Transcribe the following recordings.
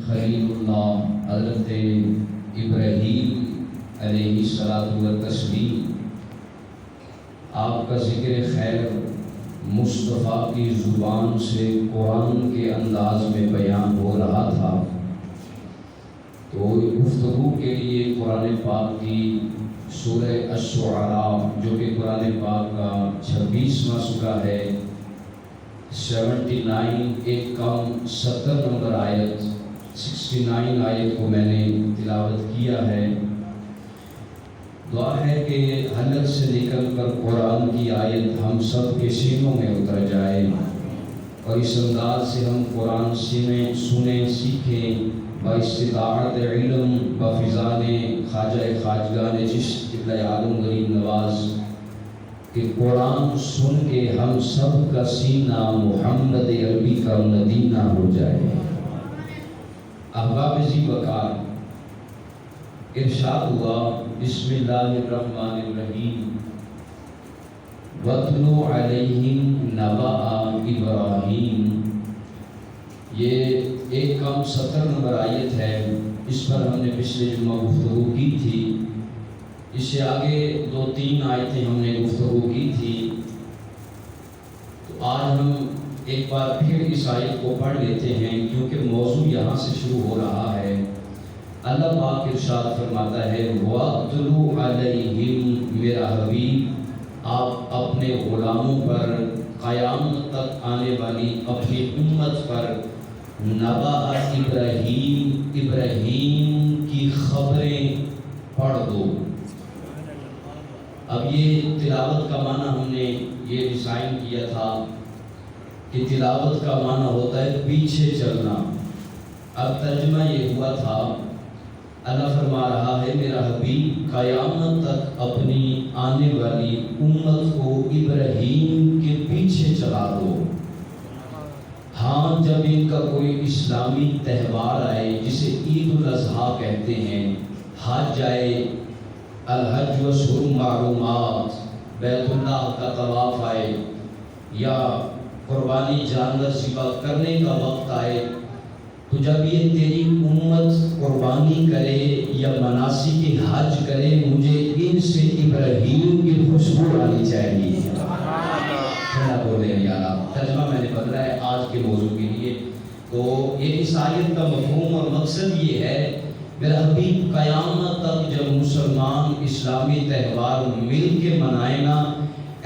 خلیل اللہ حضرت ابراہیم علیہ الصلاۃ والتسلیم، آپ کا ذکر خیر مصطفیٰ کی زبان سے قرآن کے انداز میں بیان ہو رہا تھا، تو گفتگو کے لیے قرآن پاک کی سورہ الشعراء جو کہ قرآن پاک کا 26واں سورہ ہے، 79 ایک کم 70 نمبر آیت 69 آیت کو میں نے تلاوت کیا ہے۔ دعا ہے کہ حلق سے نکل کر قرآن کی آیت ہم سب کے سینوں میں اتر جائے اور اس انداز سے ہم قرآن سنیں سیکھیں باستطاعت علم بفضان خواجہ خواجگان چشت قبلہ عالم غریب نواز، کہ قرآن سن کے ہم سب کا سینہ محمد عربی کا مدینہ ہو جائے۔ احباب ذی وقار، ارشاد ہوا بسم اللہ الرحمن الرحیم، وَاتْلُ عَلَيْهِمْ نَبَأَ ابراہیم۔ یہ ایک کم 70 نمبر آیت ہے، اس پر ہم نے پچھلے جمعہ گفتگو کی تھی۔ اس سے آگے 2-3 آیتیں ہم نے گفتگو کی تھی، تو آج ہم ایک بار پھر اس آیت کو پڑھ لیتے ہیں کیونکہ موضوع یہاں سے شروع ہو رہا ہے۔ اللہ پاک ارشاد فرماتا ہے وَاتْلُ عَلَيْهِمْ، میرا حبیب آپ اپنے غلاموں پر قیامت تک آنے والی اپنی امت پر نبأ ابراہیم، ابراہیم کی خبریں پڑھ دو۔ اب یہ تلاوت کا معنی ہم نے یہ ڈیزائن کیا تھا کہ تلاوت کا معنی ہوتا ہے پیچھے چلنا۔ اب ترجمہ یہ ہوا تھا، اللہ فرما رہا ہے میرا حبیب قیامت تک اپنی آنے والی امت کو ابراہیم کے پیچھے چلا دو۔ ہاں، جب ان کا کوئی اسلامی تہوار آئے جسے عید الاضحیٰ کہتے ہیں، حج آئے، الحج اشہر معلومات، بیت اللہ کا طواف آئے، یا قربانی جانور ذبح کرنے کا وقت آئے، تو جب یہ تیری امت قربانی کرے یا مناسک حج کرے، مجھے ان سے ابراہیم کی خوشبو آنی چاہیے۔ بولے یار، ترجمہ میں نے بدلا ہے آج کے موضوع کے لیے۔ تو یہ اس آیت کا مفہوم اور مقصد یہ ہے، میرا حبیب قیامت تک جب مسلمان اسلامی تہوار مل کے منائے نا،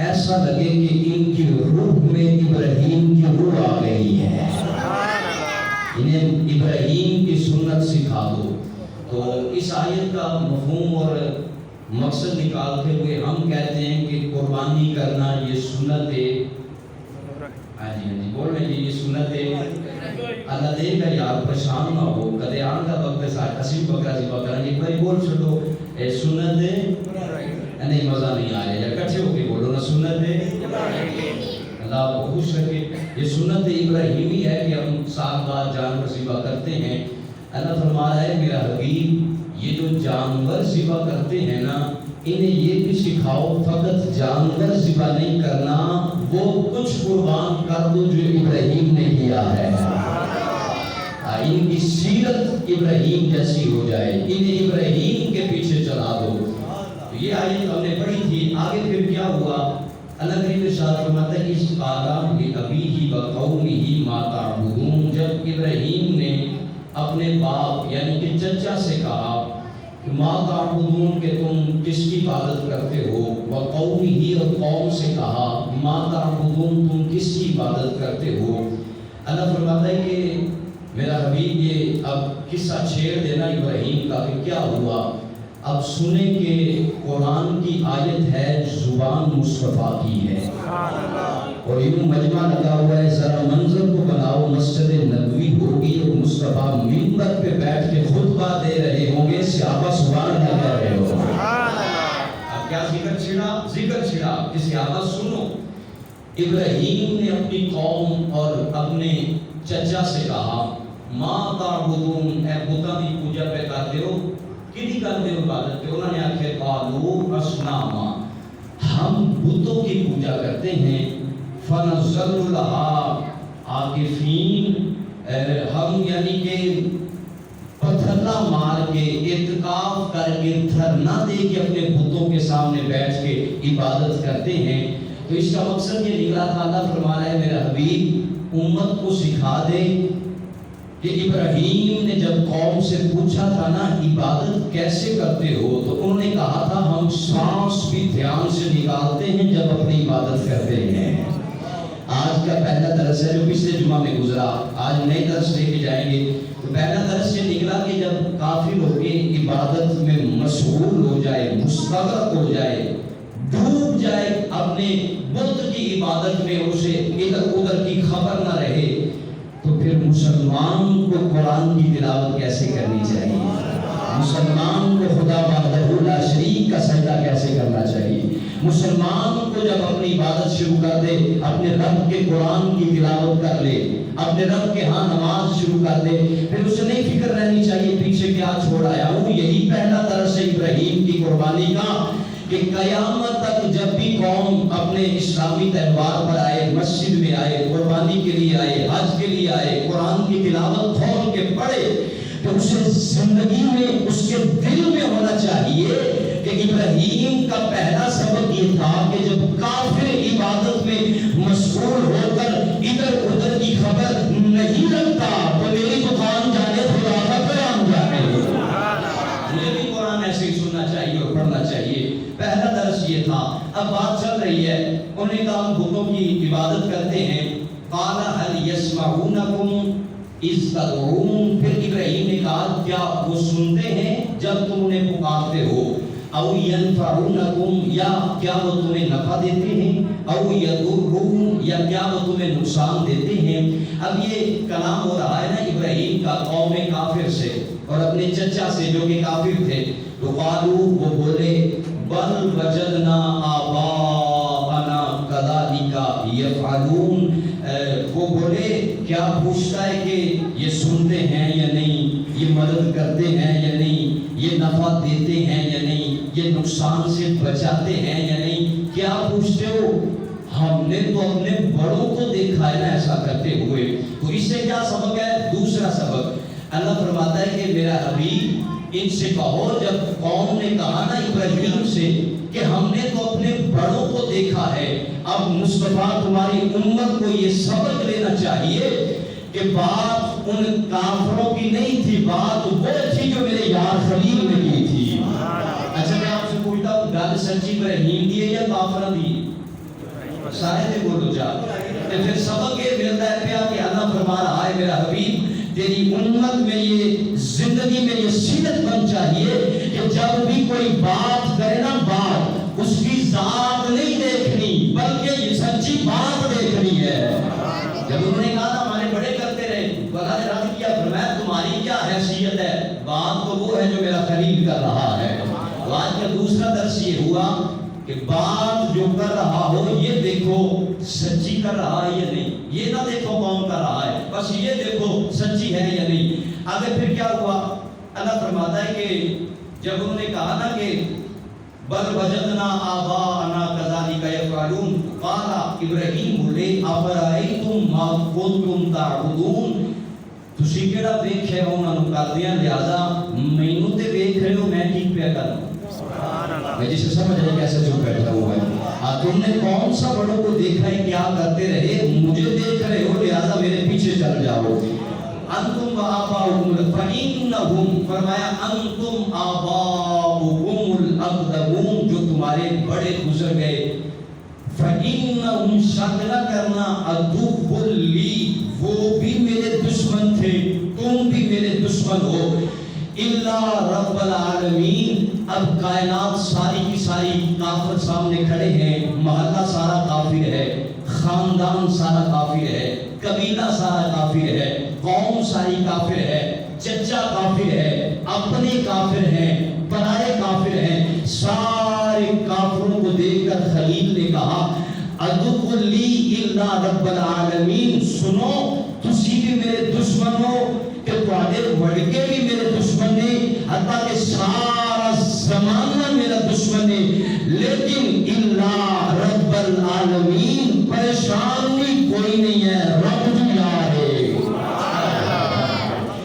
ایسا لگے کہ ان کی روح میں ابراہیم کی روح آ گئی ہے، انہیں ابراہیم کی سنت سکھا دو۔ تو اس آیت کا مفہوم اور مقصد نکالتے ہوئے ہم کہتے ہیں کہ قربانی کرنا یہ سنت ہے۔ ہاں جی بول رہے ہیں، یہ سنت ہے۔ اللہ دے کر یار پریشان نہ ہو، کدے آن کا وقت ساتھ اسی بکرا ذبح کریں گے، بھائی بول چھوڑو اے سنت ہے، نہیں مزہ نہیں آ رہا ہے، کٹھے ہو کے بولو نا سنت ہے۔ اللہ کو خوش رکھے۔ یہ سنت ابراہیمی ہے کہ ہم سات بار جانور ذبح کرتے ہیں۔ اللہ فرما رہا ہے میرا حبیب یہ جو جانور ذبح کرتے ہیں نا، انہیں یہ بھی سکھاؤ فقط جانور ذبح نہیں کرنا، وہ کچھ قربان کر دو جو ابراہیم نے کیا ہے، ان کی سیرت ابراہیم جیسی ہو جائے، انہیں ابراہیم کے پیچھے چلا دو۔ تو یہ آیت ہم نے پڑھی تھی۔ آگے پھر کیا ہوا؟ اللہ کریم ارشاد فرماتا ہے اس قال لأبیہ وقومہ ما تعبدون، جب ابراہیم نے اپنے باپ یعنی کہ چچا سے کہا کہ ما تعبدون، کہ تم کس کی عبادت کرتے ہو، وقومہ، اور قوم سے کہا ما تعبدون، تم کس کی عبادت کرتے ہو۔ اللہ فرماتا ہے کہ میرا حبیب یہ اب قصہ چھیڑ دینا ابراہیم کا کہ کیا ہوا۔ اب سنیں کہ قرآن کی آیت ہے، زبان مصطفیٰ کی ہے، اور یوں مجمع لگا ہوا ہے، ذرا منظر کو بناؤ، مسجد نبوی ہوگی اور مصطفیٰ منبر پہ بیٹھ کے خطبہ دے رہے ہوں گے، صحابہ سبحان اللہ کہہ رہے ہو۔ اب کیا ذکر چھڑا کہ صحابہ سنو، ابراہیم نے اپنی قوم اور اپنے چچا سے کہا ما تعبدون، اے بتوں کی پوجا پہ کرتے ہو، کدی کرتے ہو عبادت پہ؟ انہوں نے آخر قالوا اصناما، ہم بتوں کی پوجا کرتے ہیں، فنظل لها عاکفین، ہم یعنی کہ پتھرنا مار کے اعتکاف کر کے دھرنا دے کے اپنے بتوں کے سامنے بیٹھ کے عبادت کرتے ہیں. تو اس کا مقصد یہ نکلا تھا. اللہ فرما رہا ہے میرا حبیب امت کو سکھا دے کہ ابراہیم نے جب قوم سے پوچھا تھا نا عبادت کیسے کرتے ہو، تو انہوں نے کہا تھا ہم سانس بھی دھیان سے نکالتے ہیں جب اپنی عبادت کرتے ہیں. آج کا پہلا درس ہے جو پچھلے جمعہ میں گزرا، آج نئے درس لے کے جائیں گے. تو پہلا درس یہ نکلا کہ جب کافر ہو کے عبادت میں مشغول ہو جائے، مستغرق ہو جائے، ڈوب جائے اپنے بت کی عبادت میں، اسے ادھر ادھر کی خبر نہ رہے، تو پھر مسلمان کو قرآن کی تلاوت کیسے کرنی چاہیے، مسلمان کو خدا وحدہ لا شریک کا سجدہ کیسے کرنا چاہیے، مسلمان کو جب اپنی عبادت شروع کر دے اپنے رب کے قرآن کی تلاوت کر لے، اپنے رب کے ہاں نماز شروع کر دے، پھر اسے نہیں فکر رہنی چاہیے پیچھے کیا چھوڑ آیا ہوں. یہی پہلا درس ہے ابراہیم کی قربانی کا کہ قیامت تک جب بھی قوم اپنے اسلامی تہوار پر آئے، مسجد میں آئے، قربانی کے لیے آئے، حج کے لیے آئے، قرآن کی تلاوت کھول کے پڑھے، تو اسے زندگی میں اس کے دل میں ہونا چاہیے کہ ابراہیم کا پہلا سبق یہ تھا کہ جب کافر عبادت میں مشغول ہو کر ادھر ادھر کی خبر نہیں رکھتا تو میری دکان جانے خدا کا پیغام جانے. مجھے بھی قرآن ایسے ہی سننا چاہیے اور پڑھنا چاہیے. پہلا درس یہ تھا. اب بات چل رہی ہے، انہوں نے کہا ہم بتوں کی عبادت کرتے ہیں. قال هل يسمعونكم اذ تدعون، پھر ابراہیم نے کہا کیا وہ سنتے ہیں جب تم انہیں پکارتے ہو، او ینفعونکم، یا کیا وہ تمہیں نفع دیتے ہیں، او یضرون، یا کیا وہ تمہیں نقصان دیتے ہیں. اب یہ کلام ہو رہا ہے نا ابراہیم کا قوم کافر سے اور اپنے چچا سے جو کہ کافر تھے. تو قالو، وہ بولے بل وجدنا آباءنا کذالک یفعلون، وہ بولے کیا پوچھتا ہے کہ یہ سنتے ہیں یا نہیں، یہ مدد کرتے ہیں یا نہیں، یہ نفع دیتے ہیں یا نہیں، یہ نقصان سے بچاتے ہیں یا نہیں، کیا پوچھتے ہو؟ ہم نے تو اپنے بڑوں کو دیکھا ہے نا ایسا کرتے ہوئے. تو اس سے کیا سبق ہے؟ دوسرا سبق اللہ فرماتا ہے کہ میرا حبیب ان سے کہو، جب قوم نے کہا نا ابراہیم سے کہ ہم نے تو اپنے بڑوں کو دیکھا ہے، اب مصطفیٰ تمہاری امت کو یہ سبق لینا چاہیے کہ بات ان کافروں کی نہیں تھی، بات وہ تھی جو میرے یار خلیل نے کی تھی. اچھا میں آپ سے پوچھتا ہوں گل سچی ابراہیم دی ہے یا کافروں دی؟ سارے نے بولو جا. پھر سبق یہ ملتا ہے پیا کہ اللہ فرما رہا ہے میرا حبیب تیری امت میں یہ زندگی میں یہ سیرت بن چاہیے کہ جب بھی کوئی بات کرے نا، بات اس کی ذات نہیں دیکھنی بلکہ یہ سچی بات دیکھنی ہے. جب انہوں نے کہا نا ہمارے بڑے کرتے رہے، اللہ نے رد کیا، فرمایا تمہاری کیا حیثیت ہے، بات تو وہ ہے جو میرا خلیل کر رہا ہے. تو آج کا دوسرا درس یہ ہوا کہ بات جو کر رہا ہو یہ دیکھو سچی کر رہا ہے یا نہیں، یہ نہ دیکھو کون کر رہا ہے، بس یہ دیکھو سچی ہے یا نہیں. آگے پھر کیا ہوا؟ اللہ فرماتا ہے کہ جب انہوں نے کہا نا کہ بل وجدنا آباءنا کذالک یفعلون، قال ابراہیم بولے افرأیتم ما کنتم تعبدون، تسی کیڑا ویکھے ہو انہاں نوں کردیاں، لہذا مینوں تے ویکھ رہے ہو میں ٹھیک پیا کروں. میں جسے سمجھ رہے کیسے چپ بیٹھتا ہوں میں. تم نے کون سا بڑوں کو دیکھا ہے کیا کرتے رہے، مجھے دیکھ رہے ہو لہذا میرے پیچھے چل جاؤ. انتم و آباؤکم فإنہم، فرمایا انتم آباؤکم الاقدمون، جو تمہارے بڑے گزر گئے، فإنہم، شک نہ کرنا، عدو لی، وہ بھی میرے دشمن تھے، تم بھی میرے دشمن ہو. الا رب العالمین، اب کائنات ساری کی ساری کافر سامنے کھڑے ہیں، محلہ سارا کافر ہے، خاندان سارا کافر ہے، قبیلہ سارا کافر ہے، قوم ساری کافر ہے، چچا کافر ہے، اپنے کافر ہیں، پرائے کافر ہیں. سارے کافروں کو دیکھ کر خلیل نے کہا عدو لی الا رب العالمین، سنو تسی بھی میرے دشمن ہو کہ تواڈے وڈکے بھی میرے دشمن نے، حتیٰ کہ سارا زمانہ میرا دشمن ہے، لیکن الا رب العالمین، پریشانی کوئی نہیں ہے، رب جی آ ہے.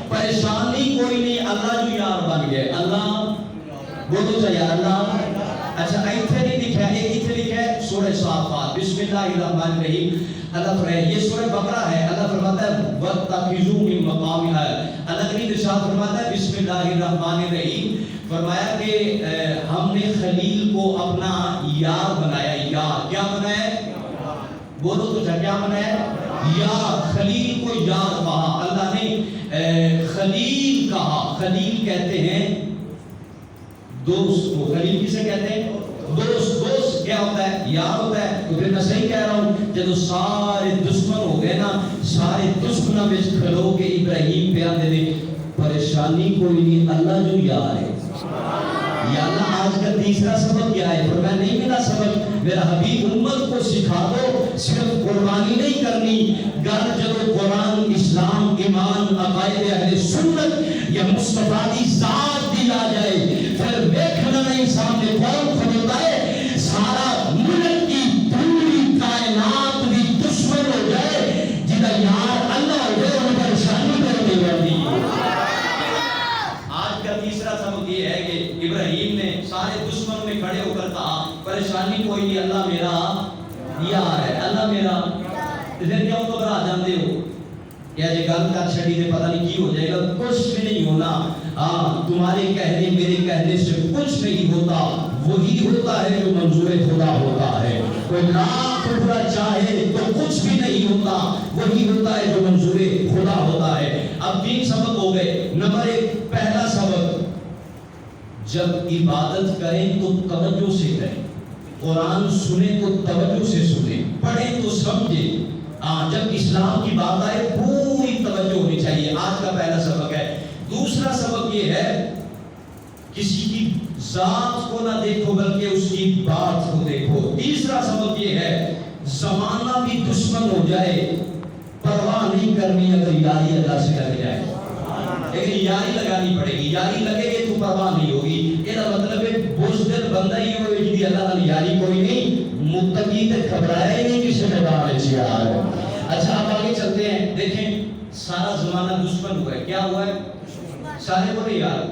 پریشانی کوئی نہیں اللہ جو یار بن گئے اللہ بولو چاہیے اللہ. اچھا ایتھے نہیں لکھا ہے, ایتھے لکھا ہے سورہ صافات بسم اللہ الرحمن الرحیم. اللہ فرماتا ہے یہ سورہ بقرہ ہے. اللہ فرماتا ہے وَاتَّخِذُوا مِن مَّقَامِ اللہ کریم ارشاد فرماتا ہے بسم اللہ الرحمن الرحیم. فرمایا کہ ہم نے خلیل کو اپنا یار بنایا. یار کیا بنایا؟ بولو تو کیا بنایا؟ یار. خلیل کو یار کہا اللہ نے, خلیل کہا. خلیل کہتے ہیں دوست کو. خلیل کسے کہتے ہیں؟ دوست. دوست کیا ہوتا ہے؟ یار ہوتا ہے. تو پھر میں صحیح کہہ رہا ہوں جب سارے دشمن ہو گئے نا, سارے دشمنوں میں کھلو کے ابراہیم پہ آندے نے پریشانی کوئی نہیں اللہ جو یار ہے. یا اللہ آج کا تیسرا سبق کیا ہے؟ فرمایا نہیں ملا سبق, میرا حبیب امت کو سکھا دو صرف قربانی نہیں کرنی, گر جب قرآن اسلام ایمان عقائد اہل سنت یا مصطفیٰ کی ذات دی آ جائے پھر دیکھنا نہیں سامنے کون کھڑوتا ہے. سارا ملک کی پوری کائنات بھی دشمن ہو جائے, جنہا یار اللہ ہو جائے ان پر شانی کرنے والی. آج کا تیسرا سبق یہ ہے کہ ابراہیم نے سارے دشمنوں میں کھڑے ہو کر کہا پریشانی کوئی نہیں اللہ میرا یار ہے. اللہ میرا پھر کیوں گھبرا جاندے ہو یا یہ گل کر چھڑی دے پتہ نہیں کی ہو جائے گا. کچھ بھی نہیں ہونا. تمہارے کہنے میرے کہنے سے کچھ نہیں ہوتا. وہی ہوتا ہے جو منظور خدا ہوتا ہے. کوئی لاکھ ٹکڑا چاہے تو کچھ بھی نہیں ہوتا. وہی ہوتا ہے جو منظور خدا ہوتا ہے. اب 3 سبق ہو گئے. نمبر 1 پہلا سبق, جب عبادت کریں تو توجہ سے کریں. قرآن سنیں تو توجہ سے سنیں, پڑھیں تو سمجھیں. جب اسلام کی بات آئے پوری توجہ ہونی چاہیے. آج کا پہلا سبق ہے. دوسرا سبق یہ ہے کسی کی ذات کو نہ دیکھو بلکہ اس کی بات کو دیکھو. تیسرا سبق یہ ہے زمانہ بھی دشمن ہو جائے پرواہ نہیں کرنی اگر یاری اللہ سے لگ جائے. لیکن یاری لگانی پڑے گی. یاری لگے گی تو پرواہ نہیں ہوگی. یہ مطلب ہے بزدل بندہ ہی ہوئے جی اللہ تعالی یاری کوئی نہیں. متقی تے گھبرایا ہی نہیں کسی میدان میں یار. اچھا اب آگے چلتے ہیں. دیکھیں سارا زمانہ دشمن ہوا ہے. کیا ہوا ہے؟ سارے بولے یار.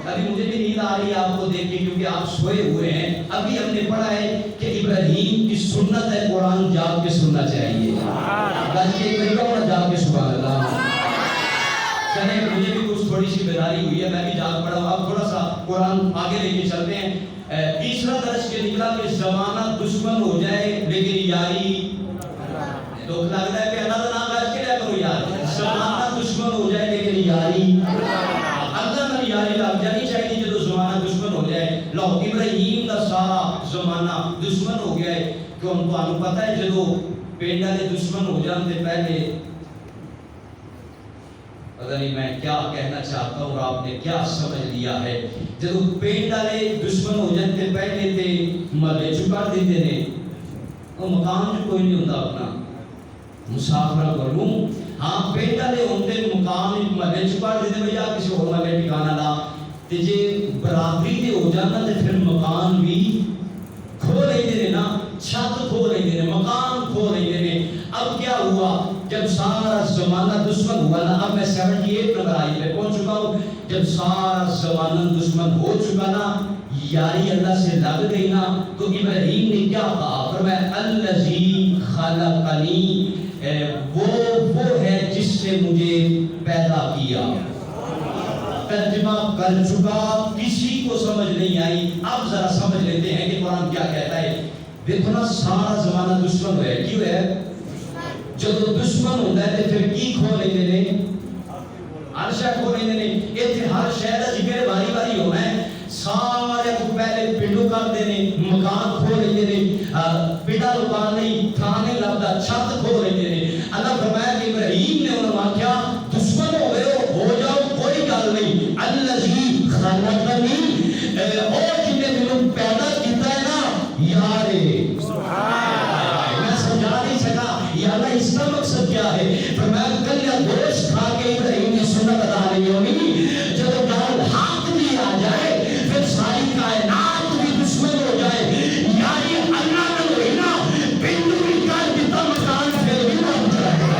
ابھی مجھے بھی نیند آ رہی ہے آپ کو دیکھ کے کیونکہ آپ سوئے ہوئے ہیں. ابھی ہم نے پڑھا ہے کہ ابراہیم کی سنت ہے قرآن جاگ کے سننا چاہیے. جاگ کے سبحان اللہ. چلیں مجھے بھی کچھ تھوڑی سی بیداری ہوئی ہے, میں بھی جاگ پڑا ہوں. اب تھوڑا سا قرآن آگے لے کے چلتے ہیں. تیسرا درس یہ نکلا کہ زمانہ دشمن ہو جائے لیکن یاری. دکھ لگتا ہے کہ اللہ کا نام آج کے لئے کرو یار. زمانہ دشمن ہو جائے لیکن یاری اللہ کا یاری لگ جانی چاہیے جب زمانہ دشمن ہو جائے. لو ابراہیم کا سارا زمانہ دشمن ہو گیا ہے. کیوں تو آپ کو پتہ ہے جب پینڈا دے دشمن ہو جاتے پہلے, پتہ نہیں میں کیا کہنا چاہتا ہوں اور آپ نے کیا سمجھ لیا ہے. جب پینڈ والے دشمن ہو جاتے پہلے تے ملے چکا دیتے نے. وہ مقام جو کوئی نہیں ہوتا اپنا مسافرہ کروں. ہاں پینڈ والے ہوتے مقام ملے چکا دیتے بھیا کسی اور ملے ٹھکانا لا. تے جے برابری دے ہو جانا تے پھر مکان بھی کھو لیتے نے نا, چھت کھو لیتے نے, مکان کھو لیتے نے. اب کیا ہوا جب سارا زمانہ دشمن ہوا نا, اب میں 78 نمبر آئی پہ پہنچ چکا ہوں. جب سارا زمانہ دشمن ہو چکا نا, یاری اللہ سے لگ گئی نا, تو ابراہیم نے کیا کہا؟ فرمایا الذی خلقنی, وہ ہے جس نے مجھے پیدا کیا. ترجمہ کر چکا, کسی کو سمجھ نہیں آئی. اب ذرا سمجھ لیتے ہیں کہ قرآن کیا کہتا ہے. دیکھو نا سارا زمانہ دشمن ہے. کیوں ہے؟ جب دشمن ہوتا ہے تو پھر کی کھو لیتے نے, ہر شہر کھو لیتے نے. ایتھے ہر شہر کا ذکر باری باری ہونا ہے. سارے کو پہلے پنڈو کر دینے, مکان کھو لیتے نے, پنڈا رکان نہیں, تھانے لگتا, چھت کھو لیتے نے. اللہ فرمایا کہ ابراہیم نے انہوں کیا دشمن ہو گئے ہو جاؤ کوئی گل نہیں. الذی خلقنی, اور جن نے تمہیں پیدا کیتا ہے نا یارے. میں سمجھا نہیں سکا یا اللہ اس کا مقصد کیا ہے. فرمایا کل یا گوشت کھا کے ابراہیم نے سنت ادا نہیں ہونی. جب گل حق بھی آ جائے پھر ساری کائنات بھی دشمن ہو جائے. یاری اللہ نے ہوئی نا, بندو بھی کر دیتا مکان پھر بھی بن جائے.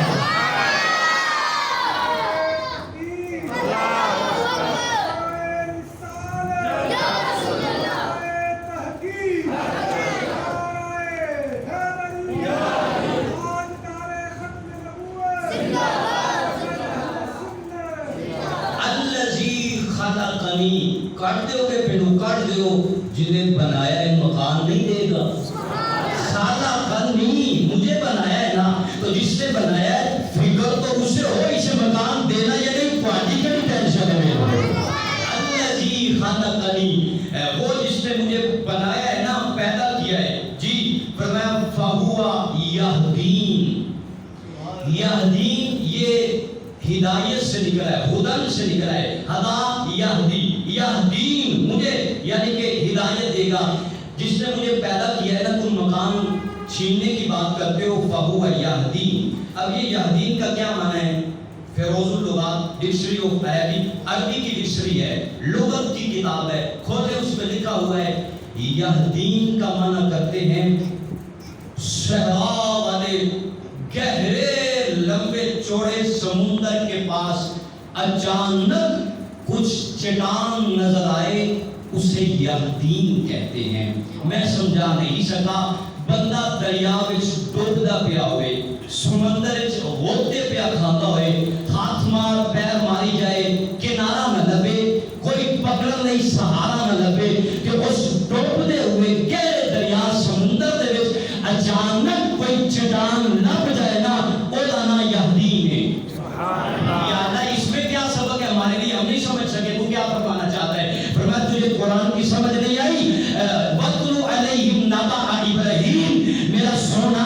خلقنی، کٹ دیو گے پھر کٹ دیو، جنہیں بنایا ہے مکان نہیں دے گا. خلقنی، مجھے بنایا ہے نا، تو جس نے بنایا ہے فکر تو اسے ہو اسے مکان دینا یا نہیں. پارٹی کا بھی ٹینشن ہے. الذی خلقنی، وہ جس نے مجھے بنایا ہے نا، پیدا کیا ہے. جی فرمایا فہو یہدین. یہدین یہ ہدایت سے نکلا ہے، ہدن سے نکلا ہے. ہدا یہدی، یہدین مجھے یعنی کہ ہدایت دے گا. جس نے مجھے پیدا کیا ہے نا، تم مکان چھیننے کی بات کرتے ہو. فہو یہدین. اب یہ یہدین کا کیا معنی ہے؟ فیروز اللغات ڈکشنری آف عربی کی ڈکشنری ہے، لغت کی کتاب ہے، کھولے اس میں لکھا ہوا ہے یہدین کا معنی کرتے ہیں صحرا والے گہرے لمبے چوڑے سمندر کے پاس اچانک کچھ چٹان نظر آئے، اسے یہدین کہتے ہیں. میں سمجھا نہیں سکا. بندہ دریا وچ ڈوبدا پیا ہوئے، سمندر وچ غوطے پیا کھاتا ہوئے، ہاتھ مار پیر ماری جائے، کنارہ نہ لبے، کوئی پکڑ نہیں، سہارا نہ لبے، کہ اس ڈوبدے ہوئے گہرے دریا سمندر دے وچ اچانک کوئی چٹان لب جائے نا، اودا نا یہدین ہے. یا اللہ اس میں کیا سبق ہے ہمارے لیے؟ ہم نہیں سمجھ سکے. تو کیا فرمانا چاہتا ہے؟ فرمایا تجھے قرآن کی سمجھ نہیں آئی؟ وَاتْلُ عَلَيْهِمْ نَبَأَ إِبْرَاہِیم. میرا سونا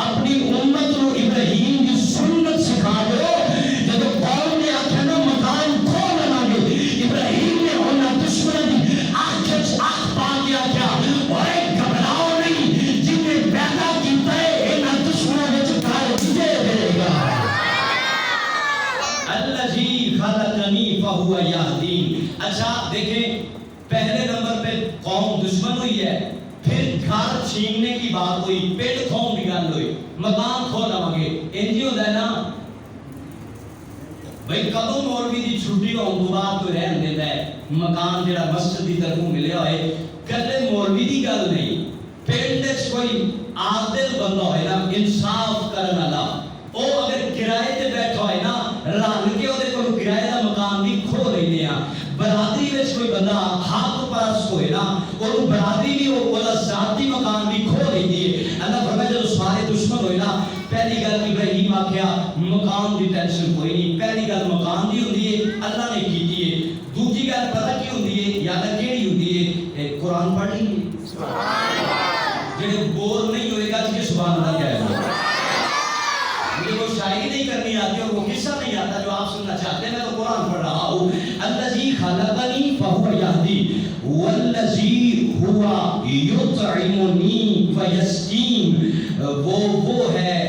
اپنی امت کو ابراہیم کی سنت سکھا دو. جب قوم نے آخیا نا مکان کھو لگا گے، ابراہیم نے انہاں دشمن دی آنکھ پا کے آخیا اوے گھبراؤ نہیں، جن نے پیدا کیتا ہے انہاں دشمنوں وچ گھر دے دے گا. الذی خلقنی فہو یہدین. اچھا دیکھیں، پہلے نمبر پہ قوم دشمن ہوئی ہے، پھر گھر چھیننے کی بات ہوئی، پیٹ کھون کی گل ہوئی، مکان کھو لواں گے. انجی ہوتا ہے نا بھائی کدوں مولوی دی چھٹی ہونے تو بعد کوئی رہن دیتا ہے مکان جڑا مسجد کی طرفوں ملیا ہوئے. کدے مولوی دی گل نہیں، پنڈ وچ کوئی عادل بندہ ہوئے نا، انصاف کرن والا، او اگر کرائے تے بیٹھا ہوئے نا، رل کے اودے کول کرائے دا مکان بھی کھو لیندے ہاں. برادری وچ کوئی بندہ حق پرست ہوئے نا، اور برادری بھی وہ ذاتی مکان بھی کھو لیندی ہے. اللہ فرمایا جب سارے دشمن ہوئے نا، پہلی گل ابراہیم آکھیا مکان دی ٹینشن کوئی نہیں. پہلی گل مکان دی ہوندی ہے، اللہ نے کیتی ہے. دوسری گل پتہ کی ہوندی ہے؟ یاد کیڑی ہوندی ہے؟ قرآن پڑھ لیں گے سبحان اللہ. جڑے بور نہیں ہوئے گا کہ سبحان اللہ کہہ دو. مجھے وہ شاعری نہیں کرنی آتی اور وہ قصہ نہیں آتا جو آپ سننا چاہتے ہیں، میں تو قرآن پڑھ رہا ہوں. الذی خلقنی فہو یہدین والذی ہوا یطعمنی ویسقین. وہ ہے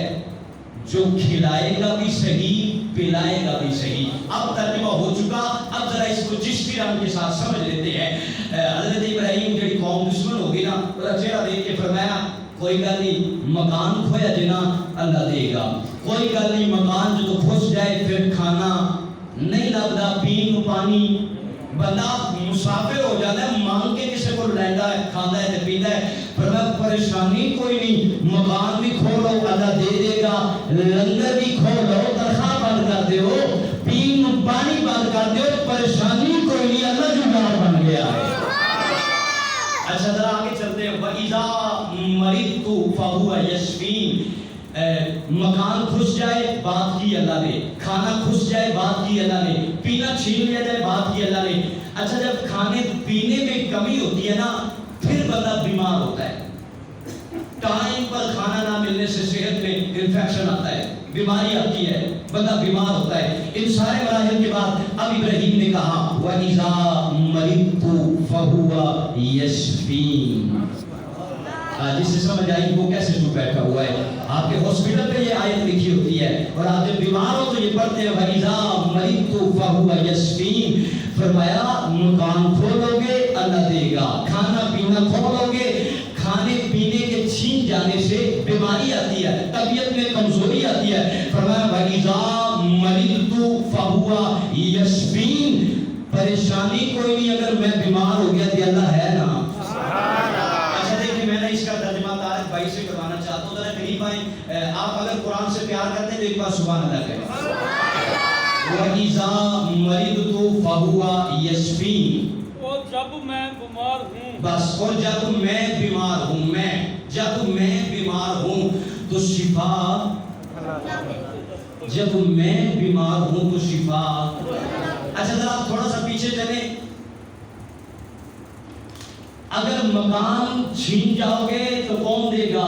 جو کھلائے گا بھی صحیح، پلائے گا بھی صحیح. اب ترجمہ ہو چکا، اب ذرا اس کو چشتی رنگ کے ساتھ سمجھ لیتے ہیں. حضرت ابراہیم جڑی قوم دشمن ہوگی نا، وہ چہرہ دیکھ کے فرمایا کوئی گل نہیں، مکان کھویا جنا اللہ دے گا. کوئی گل نہیں، مکان جو پھس جائے پھر کھانا نہیں لبدا، پین کو پانی. بندہ مسافر ہو جاتا ہے، مانگ کے کسی کو لیندا ہے، کھاندا ہے تے پیندا ہے. فرمایا پریشانی کوئی نہیں، مکان بھی کھولو اللہ دے دے گا، لنگر بھی کھولو، تنخواہ بند کر دیو، پین پانی بند کر دیو، پریشانی کوئی نہیں، اللہ جوڑار بن گیا ہے. اچھا ذرا آگے چلتے ہیں. وَإِذَا مَرِضْتُ فَهُوَ يَشْفِينِ. مکان کھس جائے بات کی اللہ نے، کھانا کھس جائے بات کی اللہ نے، پینا چھین لیا جائے بات کی اللہ نے. اچھا جب کھانے پینے میں کمی ہوتی ہے نا، پھر بندہ بیمار ہوتا ہے. ٹائم پر کھانا نہ ملنے سے صحت میں انفیکشن آتا ہے، بیماری آتی ہے، بندہ بیمار ہوتا ہے. ان سارے مراحل کے بعد اب ابراہیم نے کہا وَإِذَا مَرِضْتُ فَهُوَ يَشْفِينِ. جس سے سمجھ آئی وہ کیسے جو بیٹھا ہوا ہے. آپ کے ہاسپٹل پہ یہ آیت لکھی ہوتی ہے اور آپ جب بیمار ہو تو یہ پڑھتے ہیں وَإِذَا مَرِضْتُ فَهُوَ يَشْفِينِ. فرمایا مکان کھولو گے اللہ دے گا، کھانا پینا کھولو گے، کھانے پینے کے چھین جانے سے بیماری آتی ہے، طبیعت میں کمزوری آتی ہے. فرمایا وَإِذَا مَرِضْتُ فَهُوَ يَشْفِينِ. پریشانی کوئی نہیں، اگر میں بیمار ہو گیا تو اللہ ہے نا. میں نے اس کا ترجمہ طارق بھائی سے کروانا چاہتا ہوں، ذرا قریب آئیں. آپ اگر قرآن سے پیار کرتے ہیں تو ایک بار سبحان اللہ کہیں. وَإِذَا مَرِضْتُ فَهُوَ يَشْفِينِ. جب میں بیمار ہوں، بس، اور جب میں بیمار ہوں، جب میں بیمار ہوں تو شفا، جب میں بیمار ہوں تو شفا۔ اچھا ذرا آپ تھوڑا سا پیچھے چلیں، اگر مکان چھین جاؤ گے تو کون دے گا؟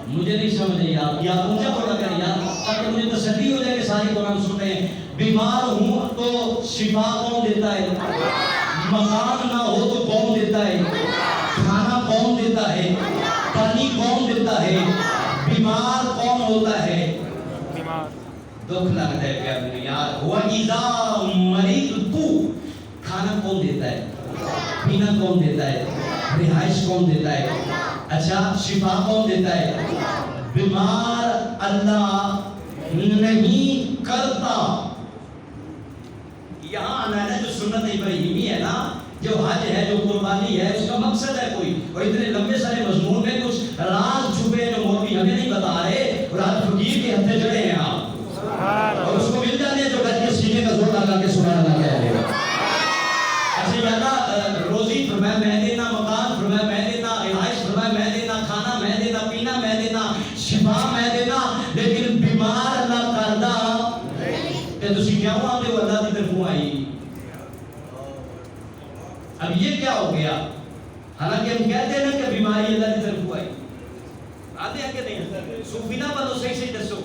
مجھے نہیں سمجھ یار، یا مجھے بولا کریں یار، تاکہ مجھے تسلی ہو جائے کہ سارے قرآن سن رہے ہیں۔ بیمار ہوں تو شفا کون دیتا ہے؟ مکان نہ ہو تو کون دیتا ہے؟ کھانا کون دیتا ہے؟ پانی کون دیتا ہے؟ بیمار کون ہوتا ہے؟ دکھ لگتا ہے پیار میں یار، وَإِذَا مَرِضْتُ، کھانا کون دیتا ہے؟ پینا کون دیتا ہے؟ رہائش کون دیتا ہے؟ اچھا شفا کون دیتا ہے؟ بیمار اللہ نہیں کرتا۔ یہاں آنا ہے جو سنت ابراہیمی ہے نا، جو حج ہے، جو قربانی ہے، اس کا مقصد ہے کوئی، اور اتنے لمبے سارے مضمون میں کچھ راز چھپے جو مولوی ہمیں نہیں بتا رہے، اور آج فقیر کے ہتھے جڑے ہیں آپ، اور اس کو مل جاتے ہیں جو گھر کے سینے کا زور لگا کے سبحان اللہ کہہ رہے ہیں۔ اچھا اللہ روزی فرمایا میں دینا، مکان فرمایا میں دینا، رہائش فرمایا میں دینا، کھانا میں دینا، پینا میں دینا، شفا میں دینا، لیکن بیمار اللہ کردہ کہ تسی کیا ہوا دے وہ اللہ کی طرف آئی۔ اب یہ کیا ہو گیا؟ حالانکہ ہم کہتے ہیں نا کہ بیماری اللہ کی طرف آئی، آتے ہیں کہ نہیں؟ صوفی نہ بنو، صحیح صحیح دسو،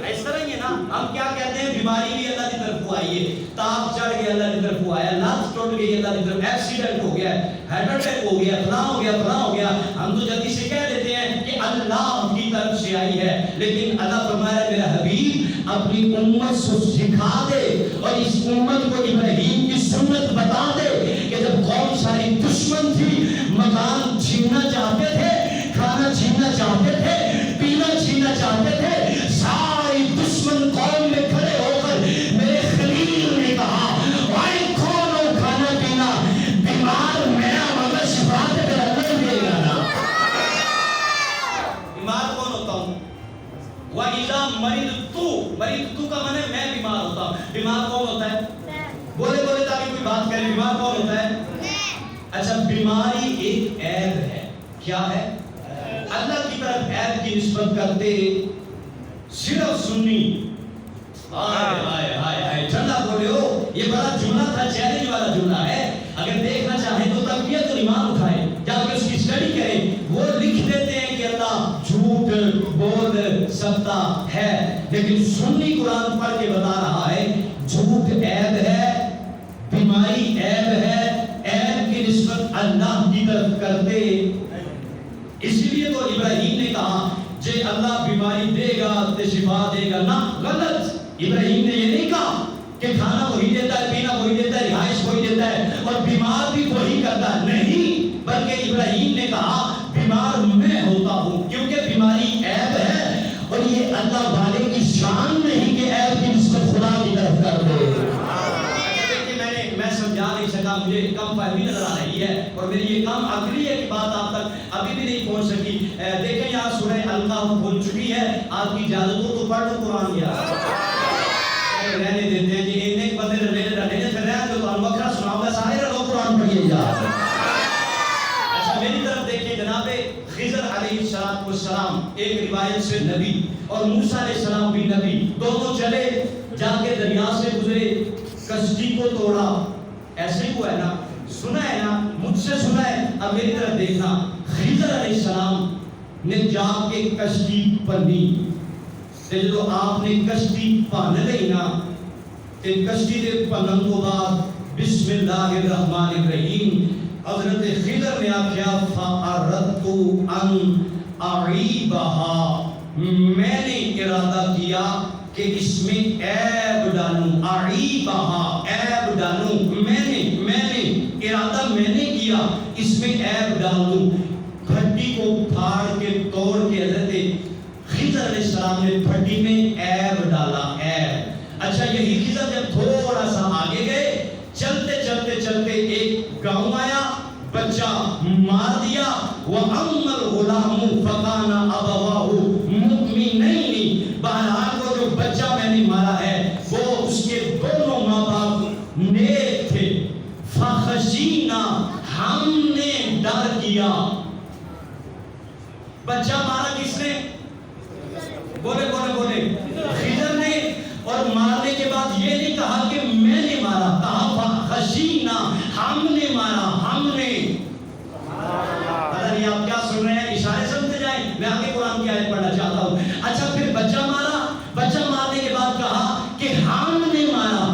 اس طرح ہی ہے نا، ہم کیا کہتے ہیں؟ بیماری بھی اللہ کی طرف آئی ہے، تاپ چڑھ گیا اللہ کی طرف آیا، لات ٹوٹ گئی اللہ کی طرف، ایکسیڈنٹ ہو گیا، ہارٹ اٹیک ہو گیا، فلاں ہو گیا، فلاں ہو گیا، ہم تو جلدی سے کہہ دیتے ہیں کہ اللہ کی طرف سے آئی ہے، لیکن اللہ فرمایا میرا حبیب اپنی امت کو سکھا دے اور اس امت کو ابراہیم کی سنت بتا دے کہ جب قوم ساری دشمن تھی، مکان چھیننا چاہتے تھے، کھانا چھیننا چاہتے تھے، پینا چھیننا چاہتے تھے، ساری دشمن قوم میں کھڑے ہو کر میرے خلیل نے کہا بھائی کون ہو کھانا پینا، بیمار میں مگر شفا دے میرا نہیں دے گا نا۔ بیمار کون ہوتا ہوں؟ وَإِذَا مَرِضْتُ، مریض کا معنی میں بیمار ہوتا ہوں۔ بیمار کون ہوتا ہے؟ بولے بولے تاکہ کوئی بات کرے، بیمار کون ہوتا ہے؟ اچھا بیماری ایک عیب ہے، کیا ہے؟ اللہ کی طرف عیب کی نسبت کرتے صرف سنی، ہائے ہائے ہائے ہائے ٹھنڈا بولے ہو، یہ بڑا جملہ تھا، چیلنج والا جملہ ہے، اگر دیکھنا چاہیں تو تقویت الایمان اٹھائیں، جا کے اس کی اسٹڈی کریں، وہ لکھ دیتے ہیں کہ اللہ جھوٹ بول سکتا ہے، لیکن سنی قرآن پڑھ کے بتا رہا ہے جھوٹ عیب ہے، بیماری عیب ہے، عیب کی نسبت اللہ کی طرف کرتے۔ اسی لیے تو ابراہیم نے کہا جے اللہ بیماری دے گا تے شفا دے گا، نہ غلط، ابراہیم نے یہ نہیں کہا کہ کھانا وہی دیتا ہے، پینا وہی دیتا ہے، رہائش وہی دیتا ہے اور بیمار بھی وہی کرتا ہے، نہیں، بلکہ ابراہیم نے کہا بیمار میں ہوتا ہوں، کیونکہ بیماری عیب ہے اور یہ اللہ والے کی شان نہیں کہ عیب کی نسبت خدا کی طرف کر دے۔ میں سمجھا نہیں سکا، مجھے کم فہمی نظر آ رہی ہے اور میری یہ کم عقلی ہے کہ بات آپ تک ابھی بھی نہیں پہنچ سکی۔ دیکھیں یہاں سورہ القاف کھل چکی ہے، آپ کی اجازت ہو تو پڑھ لو قرآن یا رہنے دیتے ہیں جی ایک بندے نے میرے رہنے پھر رہے تو قرآن وکرہ سناؤں گا، سارے لوگ قرآن پڑھیے جا۔ اچھا میری طرف دیکھیں جناب خضر علیہ السلام ایک روایت سے نبی اور موسیٰ علیہ السلام بھی نبی، دونوں چلے جا کے دریا سے گزرے، کشتی کو توڑا، ایسے ہی ہوا ہے نا، سنا ہے نا، مجھ سے سنا ہے، اب میری طرف دیکھنا، خضر علیہ السلام نے جا کے کشتی پنی، تے جو آپ نے کشتی پان لئی نا، تے کشتی دے پنن کو بعد بسم اللہ الرحمن الرحیم حضرت خضر نے آکھیا فَأَرَدْتُ أَنْ أَعِيبَهَا، میں نے ارادہ کیا کہ اس میں عیب ڈالوں، اعیبہا عیب ڈالوں، میں نے ارادہ میں نے کیا اس میں عیب ڈالوں، پھٹی کو پھاڑ کے توڑ کے حضرت خضر علیہ السلام نے پھٹی میں عیب ڈالا، عیب۔ اچھا یہی خضر جب تھوڑا سا آگے گئے، چلتے چلتے چلتے ایک گاؤں آیا، بچہ مار دیا، وَأَمَّا الْغُلَامُ فَكَانَ أَبَوَاهُ مُؤْمِنَيْنِ، بہرحال وہ جو بچہ میں نے مارا ہے وہ اس کے دونوں ماں باپ نیک تھے، فَخَشِينَا کیا. بچہ مارا کس نے؟ بولے بولے بولے خضر نے. اور مارنے کے بعد یہ نہیں کہا کہ میں نے مارا، کہا خشینا، ہم نے مارا، ہم نے. پتہ نہیں آپ کیا سن رہے ہیں، اشارے سمجھتے جائیں، میں آگے قرآن کی آیت پڑھنا چاہتا ہوں. اچھا پھر بچہ مارا، بچہ مارنے کے بعد کہا کہ ہم نے مارا.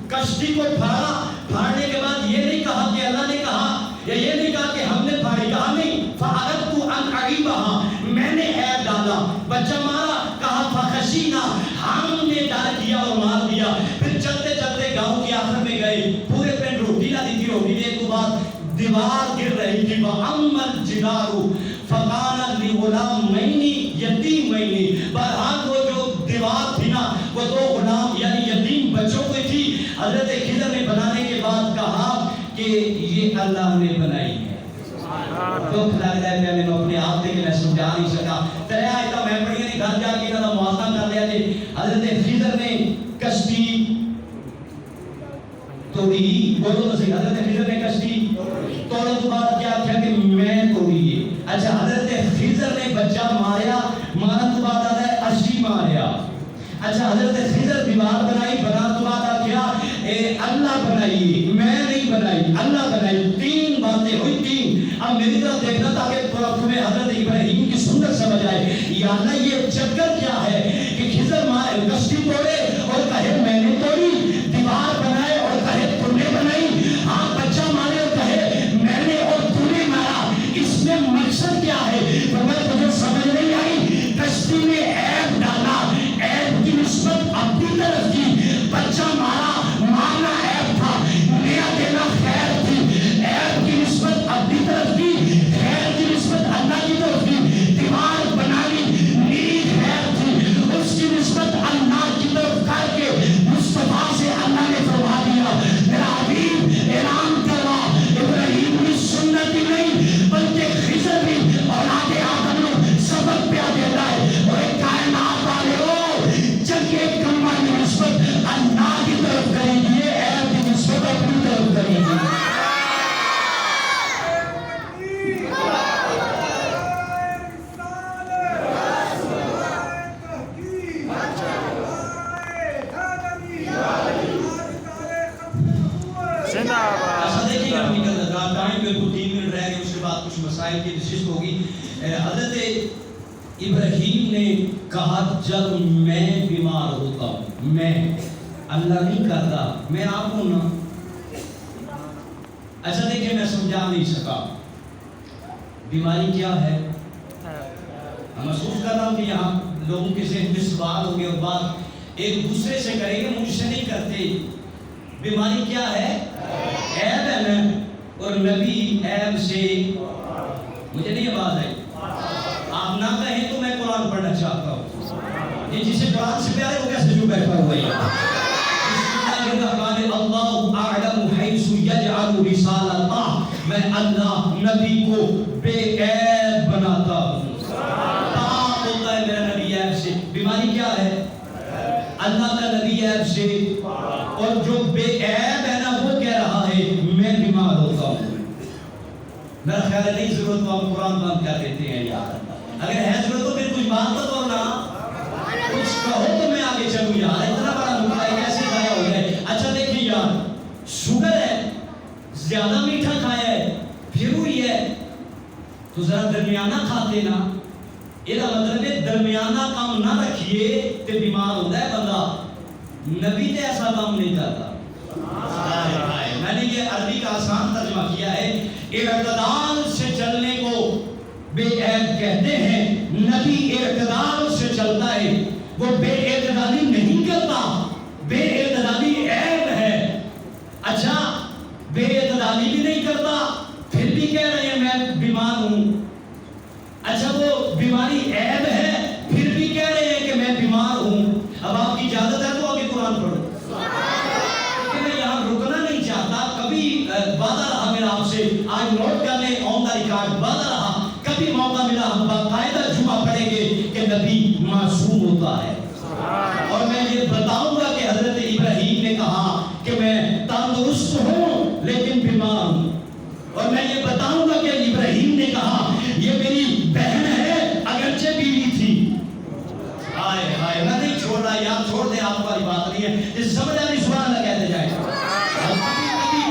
کشتی کو پھاڑا، پھاڑنے کے بعد یہ نہیں کہا کہ اللہ نے کہا، یا یہ نہیں کہا کہ ہم نے پھاڑی، کہا نہیں فَأَرَدْتُ أَنْ أَعِيبَهَا، میں نے عیب ڈالا. بچہ مارا، کہا فَخَشِينَا، ہم نے ڈال دیا اور مار دیا. پھر چلتے چلتے گاؤں کے آخر میں گئے، پورے پین روٹی نہ دی تھی، روٹی دے تو بعد دیوار گر رہی تھی. وَأَمَّا الْجِدَارُ فَكَانَ لِغُلَامَيْنِ يَتِيمَيْنِ، بہرحال وہ جو دیوار تھی نا وہ دو غلام یعنی یتیم بچوں کی تھی. حضرت خضر نے بنانے کے بعد کہا کہ یہ اللہ نے بنائی ہے. دکھ لگتا ہے میں اپنے آپ سے کہ میں سمجھا نہیں سکا. تیرے آئیتا میں پڑھی نہیں، گھر جا کے انہوں نے موازنہ کر لیا کہ حضرت خضر نے کشتی توڑی. بولو تو صحیح، حضرت خضر نے کشتی توڑنے کے بعد کیا کیا کہ میں توڑی ہے. اچھا حضرت خضر نے بچہ ماریا، مارا تو بعد آتا ہے اشی ماریا. اچھا حضرت خضر دیوار بنائی، بنا تو بعد آ کیا اللہ بنائی، میں نہیں بنائی، اللہ بنائی. تین باتیں ہوئی، تین. اب میری طرف دیکھنا تاکہ تمہیں حضرت ابراہیم کی سنت سمجھ آئے. یا اللہ یہ چکر کیا ہے کہ خضر مارے کشتی توڑے اور کہے میں نے توڑی، دیوار بنائے اور کہے تم نے بنائی، ہاں بچہ مارے اور کہے میں نے اور تم نے مارا. اس میں مقصد کیا ہے؟ فرمایا تجھے سمجھ نہیں آئی. کشتی میں عیب ڈالا، عیب کی نسبت اپنی طرف کی. بچہ مارا، مارنا عیب تھا، نیا دینا خیر تھی. عیب کی نسبت اپنی طرف کی، خیر کی نسبت اللہ کی طرف کی. دیوار بنانی نئی خیر تھی، اس کی نسبت اللہ کی طرف کر کے مصطفیٰ سے اللہ نے فرما دیا میرا حبیب اعلان کر رہا ابراہیم کی سنت ہی نہیں بلکہ خضر بھی اولاد آدم کو سبق پیا دیتا ہے. اور ایک کائنات والے ہو جنگ کلمہ کی نسبت اللہ کی طرف کریں گے، عیب کی نسبت اپنی طرف کریں گے. مسائل کی نشست ہوگی. حضرت ابراہیم نے کہا جب میں بیمار ہوتا ہوں، میں اللہ نہیں کرتا، میں آپ ہوں نا. اچھا دیکھیں میں سمجھا نہیں سکا بیماری کیا ہے. محسوس کر رہا ہوں کہ یہاں لوگوں کے ذہن میں سوال ہو گیا اور بات ایک دوسرے سے کریں گے، مجھ سے نہیں کرتے. بیماری کیا ہے؟ عیب ہے نا. اور نبی عیب سے، مجھے نہیں آواز آئی، آپ نہ کہیں تو میں قرآن پڑھنا چاہتا ہوں. یہ جسے قرآن سے پیارے وہ کیسے جو بیٹھا ہوا ہے. اللہ اعلم حیث یجعل رسالتہ، میں اللہ نبی کو بے عیب بناتا ہوں. پاک ہوتا ہے میرا نبی عیب سے. بیماری کیا ہے؟ اللہ کا نبی عیب سے. اور جو بے عیب ہے نا وہ کہہ رہا ہے میں بیمار ہوتا ہوں. میرا خیال ہے نہیں ضرورت تو ہم قرآن بند کر دیتے ہیں یار. اگر ہے ضرورت تو پھر کچھ بات تو کرنا، کچھ کہو تو میں آگے چلوں یار. اتنا بڑا مقابلہ ہے کیسے ضائع ہو جائے. اچھا دیکھیں یار، شوگر ہے، زیادہ میٹھا کھایا ہے، پھر ہوئی ہے تو ذرا درمیانہ کھاتے نا. یہ مطلب ہے درمیانہ کام نہ رکھیے تو بیمار ہوتا ہے بندہ. نبی تے ایسا کام نہیں کرتا. میں نے یہ عربی کا آسان ترجمہ کیا ہے. اعتدال سے چلنے کو بے عیب کہتے ہیں. نبی اعتدال سے چلتا ہے، وہ بے اعتدالی نہیں کرتا. بے اعتدالی عیب ہے. اچھا بے اعتدالی بھی نہیں کرتا پھر بھی کہہ رہے ہیں میں بیمار ہوں. اچھا وہ بیماری عیب ہے پھر بھی کہہ رہے ہیں کہ میں بیمار ہوں. اب آپ کی اجازت ہے تو آگے قرآن پڑھو. میں یہاں رکنا نہیں چاہتا. کبھی وعدہ رہا میرا آپ سے، آج نوٹ کر لیں آن دا ریکارڈ، وعدہ رہا کبھی موقع ملا ہم باقاعدہ جمعہ پڑھیں گے کہ نبی معصوم ہوتا ہے. اور میں یہ بتاؤں گا کہ حضرت ابراہیم نے کہا کہ میں تندرست ہوں لیکن بیمار ہوں. اور میں یہ بتاؤں گا کہ ابراہیم ابراہیم نے کہا یہ میری بہن ہے اگرچہ بیوی تھی. ہائے ہائے میں نہیں چھوڑ رہا یار, چھوڑ دے, آپ والی بات نہیں ہے, اس سمجھ آنی سبحان اللہ کہتے جائے.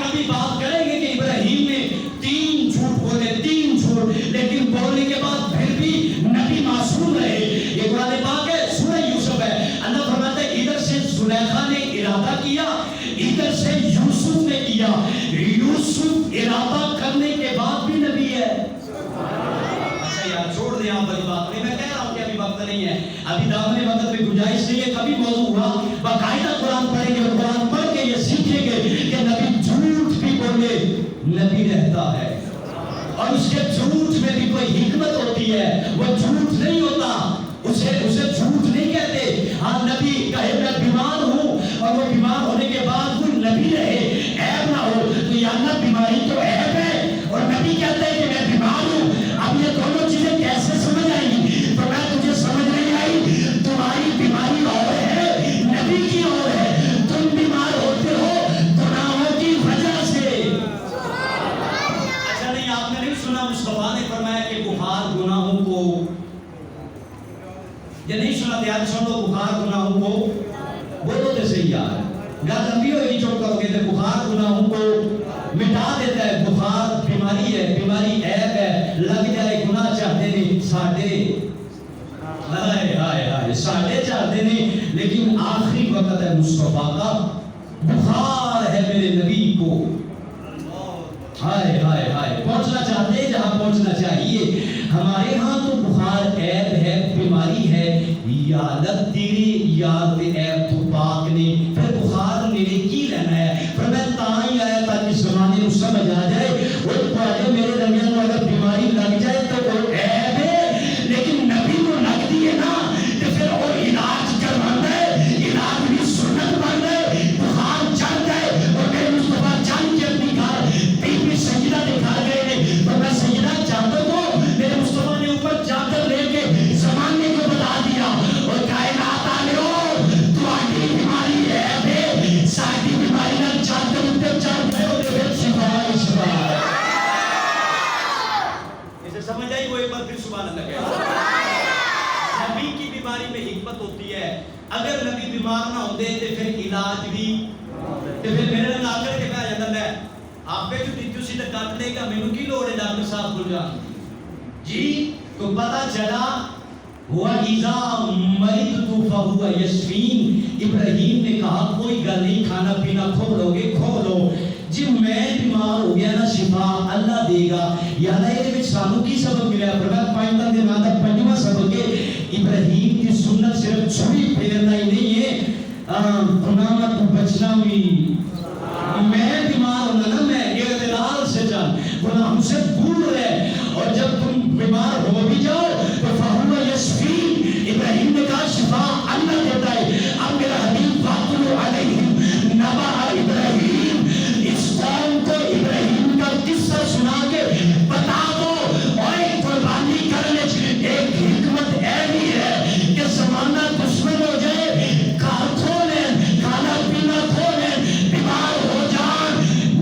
کبھی بات کریں گے کہ ابراہیم نے 3 جھوٹ بولے, 3 جھوٹ, لیکن بولنے کے بعد پھر بھی نبی معصوم رہے. یہ قرآن پاک ہے, سورہ یوسف ہے. اللہ فرماتا ہے ادھر سے زلیخا نے ارادہ کیا, ادھر سے یوسف نے کیا. یوسف ارادہ کرنے کے بعد بھی نبی ہے. اچھا یار چھوڑ دیں آپ والی بات نہیں, میں کہہ رہا ہوں کہ ابھی وقت نہیں ہے, ابھی دامن وقت میں گنجائش نہیں ہے. کبھی موضوع ہوا باقاعدہ قرآن پڑھیں گے, اور قرآن پڑھ کے یہ سیکھیں گے کہ نبی جھوٹ بھی بولے نبی رہتا ہے, اور اس کے جھوٹ میں بھی کوئی حکمت ہوتی ہے. وہ جھوٹ نہیں ہوتا, اسے جھوٹ نہیں کہتے. ہاں نبی کہے میں بیمار ہوں, اور وہ بیمار ہونے کے بعد وہ نبی رہے, عیب نہ ہو, تو یا اللہ بیماری تو عیب ہے, اور نبی کہتے ہیں کہ میں بیمار ہوں. اب یہ دونوں چیزیں کیسے سمجھ آئیں گی؟ تو میں تجھے سمجھ نہیں آئی, تمہاری بیماری اور ہے, نبی کی اور ہے. تم بیمار ہوتے ہو گناہوں کی وجہ سے. اچھا نہیں, آپ نے نہیں سنا مصطفیٰ نے فرمایا کہ بخار گناہوں کو, یہ نہیں سنا تیار سن لو, بخار گناہوں کو, بولو تو صحیح یار, گل لمبی ہوگی چوک کرو گے, تو بخار گناہوں کو مٹا دیتا ہے. بخار بیماری ہے, بیماری عیب ہے, لگ جائے گناہ چاہتے نہیں ساڈے, ہائے ہائے ہائے ساڈے چاہتے نہیں, لیکن آخری وقت ہے مصطفیٰ کا, بخار ہے میرے نبی کو. ہائے ہائے ہائے, پہنچنا چاہتے ہیں جہاں پہنچنا چاہیے. ہمارے ہاں تو بخار عیب ہے, بیماری ہے, یادت تیری یاد عیب تو پاک نے, پھر بخار میرے کی رہنا ہے. پھر میں تاں آیا تاکہ زمانے کو سمجھ آ جائے, وہ پہلے میرے رنگین کو اگر بیماری لگ جائے تو وہ عیب ہے, لیکن نبی کو لگ دیے نا تو پھر وہ علاج کروا ہے, علاج بھی سنت بن گئے. بخار چل جائے اور میرے مصطفیٰ چل کے اپنی گھر بی بی سیدہ دکھا گئے نے, تو میں سیدہ چادر کو میرے مصطفیٰ نے اوپر چادر لے کے زمانے کو بتا دیا, اور کائنات آنے ہو تمہاری بیماری عیب ہے, ساری بیماری نہ چادر اوپر چڑھ گئے اور پھر شفا شفا. اسے سمجھ آئی وہ ایک بار پھر سبحان اللہ کہے. نبی کی بیماری میں حکمت ہوتی ہے, اگر نبی بیمار نہ ہوتے تو پھر علاج بھی, تو پھر میرے نال آ کر کے کہا جاتا ہے آپ پہ جو ٹیچو سیدھا کاٹ لے گا, مینوں کی لوڑ ہے ڈاکٹر صاحب کو جان جی. تو پتہ چلا وَإِذَا مَرِضْتُ فَهُوَ يَشْفِينِ. ابراہیم نے کہا کوئی گل نہیں, کھانا پینا کھو لو گے کھو لو, جب میں بیمار ہو گیا نا شفا اللہ دے گا. یا اللہ یہ سانو کی سبق ملا, فرمایا پائندہ دن آتا پنجواں سبق ہے, ابراہیم کی سنت صرف چھری پھیرنا ہی نہیں ہے, گناہ تو بچنا بھی. میں بیمار ہونا نا, میں اعتدال سے چل, گناہوں سے دور رہ, اور جب تم بیمار ہو بھی جاؤ تو فَهُوَ يَشْفِينِ. ابراہیم نے کہا شفا اللہ دیتا ہے. اب میرا حبیب وَاتْلُ عَلَيْهِمْ نَبَأَ إِبْرَاهِيمَ, اس قوم کو ابراہیم کا قصہ سنا کے بتا دو, اور قربانی کرنے ایک حکمت ایسی ہے کہ زمانہ دشمن ہو جائے, گھر کھولیں, کھانا پینا کھولیں, بیمار ہو جان,